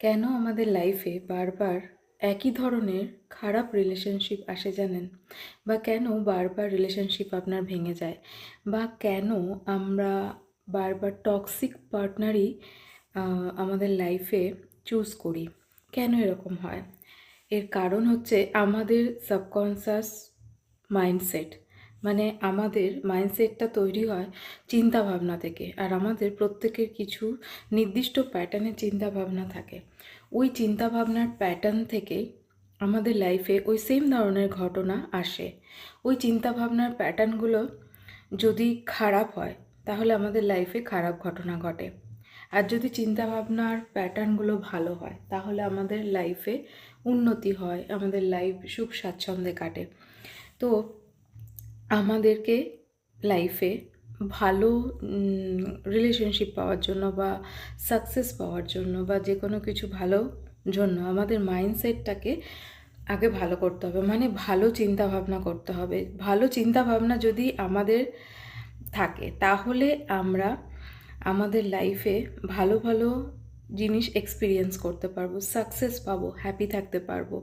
কেন আমাদের লাইফে বারবার একই ধরনের খারাপ রিলেশনশিপ আসে জানেন? বা কেন বারবার রিলেশনশিপ আপনার ভেঙে যায়? বা কেন আমরা বারবার টক্সিক পার্টনারই আমাদের লাইফে চুজ করি? কেন এরকম হয়? এর কারণ হচ্ছে আমাদের সাবকনশাস মাইন্ডসেট। মানে আমাদের মাইন্ডসেটটা তৈরি হয় চিন্তাভাবনা থেকে। আর আমাদের প্রত্যেকের কিছু নির্দিষ্ট প্যাটার্নের চিন্তাভাবনা থাকে। ওই চিন্তাভাবনার প্যাটার্ন থেকেই আমাদের লাইফে ওই সেম ধরনের ঘটনা আসে। ওই চিন্তাভাবনার প্যাটার্নগুলো যদি খারাপ হয় তাহলে আমাদের লাইফে খারাপ ঘটনা ঘটে। আর যদি চিন্তাভাবনার প্যাটার্নগুলো ভালো হয় তাহলে আমাদের লাইফে উন্নতি হয়, আমাদের লাইফ সুখ স্বাচ্ছন্দ্যে কাটে। তো আমাদেরকে লাইফে ভালো রিলেশনশিপ পাওয়ার জন্য বা সাকসেস পাওয়ার জন্য বা যে কোনো কিছু ভালো জন্য আমাদের মাইন্ডসেটটাকে আগে ভালো করতে হবে। মানে ভালো চিন্তাভাবনা করতে হবে। ভালো চিন্তাভাবনা যদি আমাদের থাকে তাহলে আমরা আমাদের লাইফে ভালো ভালো জিনিস এক্সপিরিয়েন্স করতে পারবো, সাকসেস পাবো, হ্যাপি থাকতে পারবো।